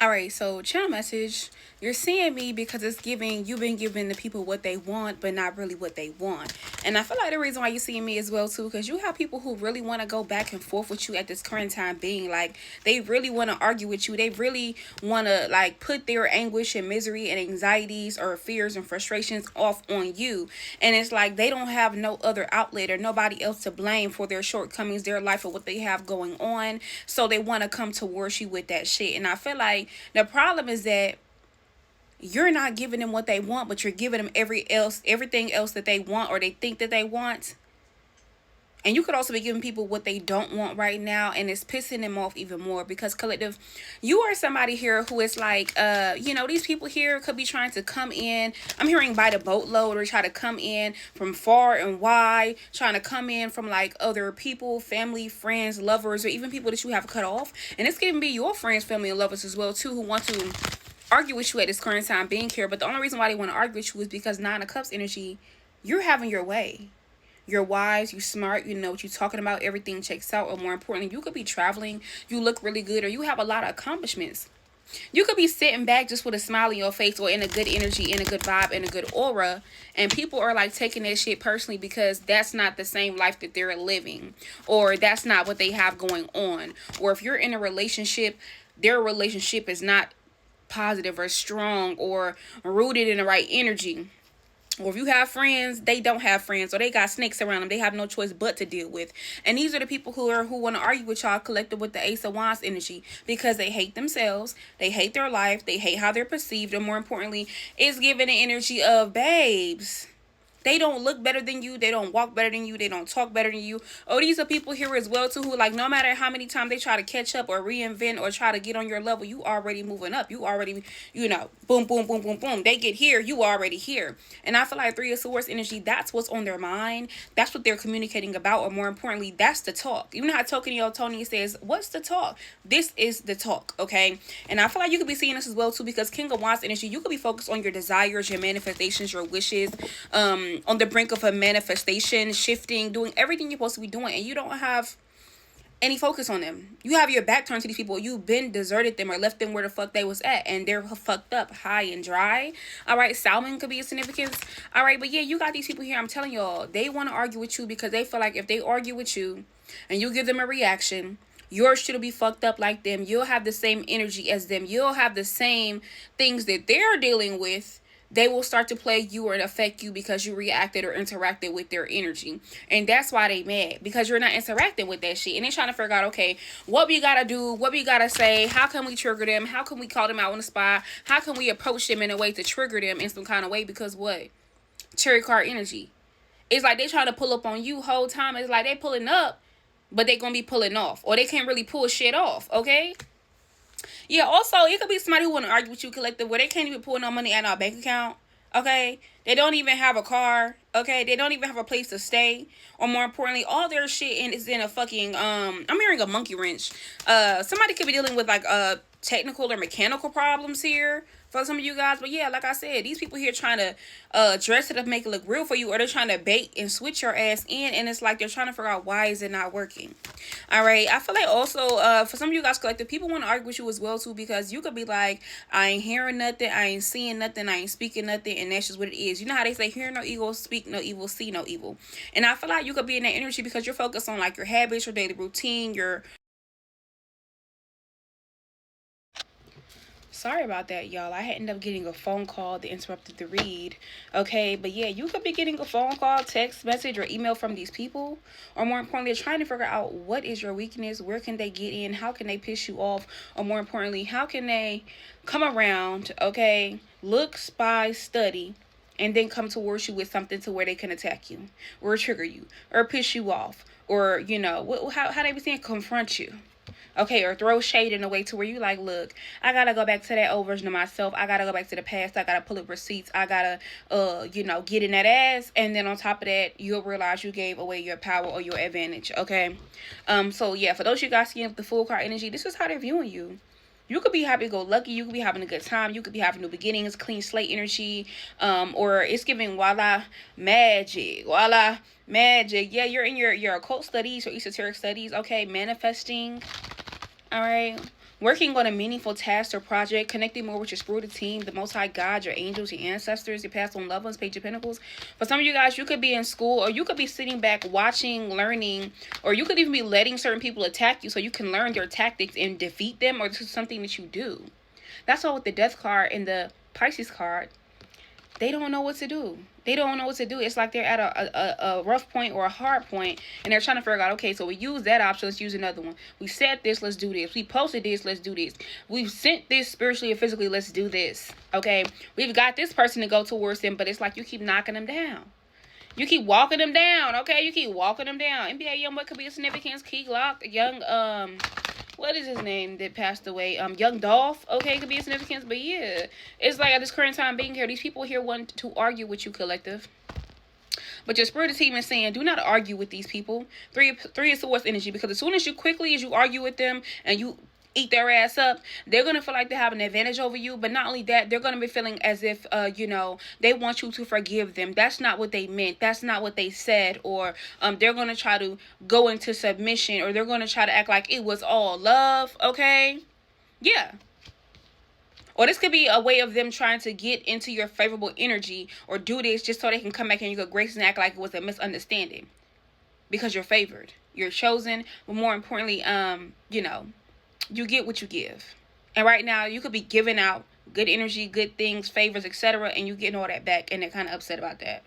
All right, so channel message. You're seeing me because it's giving, you've been giving the people what they want, but not really what they want. And I feel like the reason why you're seeing me as well too, because you have people who really want to go back and forth with you at this current time being. Like, they really want to argue with you. They really want to like put their anguish and misery and anxieties or fears and frustrations off on you. And it's like they don't have no other outlet or nobody else to blame for their shortcomings, their life, or what they have going on. So they want to come towards you with that shit. And I feel like the problem is that you're not giving them what they want, but you're giving them everything else that they want or they think that they want. And you could also be giving people what they don't want right now, and it's pissing them off even more because collective, you are somebody here who is like, these people here could be trying to come in. I'm hearing by the boatload or try to come in from far and wide, trying to come in from like other people, family, friends, lovers, or even people that you have cut off. And it's going to be your friends, family, and lovers as well too, who want to argue with you at this current time being here. But the only reason why they want to argue with you is because Nine of Cups energy, you're having your way. You're wise, you smart, you know what you're talking about, everything checks out, or more importantly, you could be traveling, you look really good, or you have a lot of accomplishments. You could be sitting back just with a smile on your face or in a good energy, in a good vibe, in a good aura, and people are like taking that shit personally because that's not the same life that they're living, or that's not what they have going on. Or if you're in a relationship, their relationship is not positive or strong or rooted in the right energy. Or if you have friends, they don't have friends, or they got snakes around them. They have no choice but to deal with. And these are the people who want to argue with y'all collected with the Ace of Wands energy because they hate themselves, they hate their life, they hate how they're perceived, and more importantly, it's giving the energy of babes. They don't look better than you. They don't walk better than you. They don't talk better than you. Oh, these are people here as well too who like no matter how many times they try to catch up or reinvent or try to get on your level, you already moving up. You already, boom, boom, boom, boom, boom. They get here, you already here. And I feel like Three of Swords energy, that's what's on their mind. That's what they're communicating about, or more importantly, that's the talk. You know how Tony says, what's the talk? This is the talk, okay? And I feel like you could be seeing this as well too because King of Wands energy, you could be focused on your desires, your manifestations, your wishes, on the brink of a manifestation, shifting, doing everything you're supposed to be doing, and you don't have any focus on them. You have your back turned to these people. You've been deserted them or left them where the fuck they was at, and they're fucked up, high and dry. All right, Salmon could be a significance. All right, but yeah, you got these people here. I'm telling y'all, they want to argue with you because they feel like if they argue with you and you give them a reaction, your shit will be fucked up like them. You'll have the same energy as them. You'll have the same things that they're dealing with. They will start to play you or affect you because you reacted or interacted with their energy. And that's why they mad, because you're not interacting with that shit. And they're trying to figure out, okay, what we gotta do, what we gotta say, how can we trigger them, how can we call them out on the spot, how can we approach them in a way to trigger them in some kind of way, because what? Cherry card energy. It's like they trying to pull up on you whole time. It's like they pulling up, but they gonna be pulling off, or they can't really pull shit off, okay? Yeah, also, it could be somebody who want to argue with you collective where they can't even pull no money out of our bank account, okay? They don't even have a car, okay? They don't even have a place to stay. Or more importantly, all their shit is in a fucking, I'm hearing a monkey wrench. Somebody could be dealing with, like, technical or mechanical problems here for some of you guys. But yeah, like I said, these people here trying to dress it up, make it look real for you, or they're trying to bait and switch your ass in, and it's like they're trying to figure out why is it not working. All right, I feel like also for some of you guys collective, people want to argue with you as well too, because you could be like, I ain't hearing nothing, I ain't seeing nothing, I ain't speaking nothing, and that's just what it is. You know how they say, hear no evil, speak no evil, see no evil. And I feel like you could be in that energy because you're focused on like your habits, your daily routine, your... Sorry about that, y'all. I ended up getting a phone call that interrupted the read. Okay, but yeah, you could be getting a phone call, text message, or email from these people. Or more importantly, they're trying to figure out what is your weakness, where can they get in, how can they piss you off, or more importantly, how can they come around, okay, look, spy, study, and then come towards you with something to where they can attack you, or trigger you, or piss you off, or, how they be saying, confront you. Okay, or throw shade in a way to where you like, look, I gotta go back to that old version of myself. I gotta go back to the past. I gotta pull up receipts. I gotta, get in that ass. And then on top of that, you'll realize you gave away your power or your advantage. Okay, so yeah, for those you guys seeing the full card energy, this is how they're viewing you. You could be happy-go-lucky. You could be having a good time. You could be having new beginnings, clean slate energy. Or it's giving voila magic. Voila magic. Yeah, you're in your occult studies or esoteric studies. Okay, manifesting. All right. Working on a meaningful task or project, connecting more with your spiritual team, the Most High God, your angels, your ancestors, your past on loved ones, Page of Pentacles. For some of you guys, you could be in school, or you could be sitting back watching, learning, or you could even be letting certain people attack you so you can learn their tactics and defeat them, or this is something that you do. That's why with the Death card and the Pisces card, they don't know what to do. They don't know what to do. It's like they're at a rough point or a hard point, and they're trying to figure out, okay, so we use that option, let's use another one. We said this, let's do this. We posted this, let's do this. We've sent this spiritually or physically, let's do this. Okay, we've got this person to go towards them, but it's like you keep knocking them down. You keep walking them down, okay? You keep walking them down. NBA Youngboy could be a significance. Key Glock, young, what is his name that passed away? Young Dolph, okay, could be a significance. But yeah, it's like at this current time being here, these people here want to argue with you, collective. But your spirit team is saying, do not argue with these people. Three is Swords energy, because as soon as you argue with them and you eat their ass up, they're going to feel like they have an advantage over you. But not only that, they're going to be feeling as if, they want you to forgive them. That's not what they meant. That's not what they said. Or they're going to try to go into submission, or they're going to try to act like it was all love. Okay? Yeah. Or this could be a way of them trying to get into your favorable energy, or do this just so they can come back and you could grace and act like it was a misunderstanding. Because you're favored. You're chosen. But more importantly, you get what you give. And right now, you could be giving out good energy, good things, favors, etc., and you getting all that back, and they're kind of upset about that.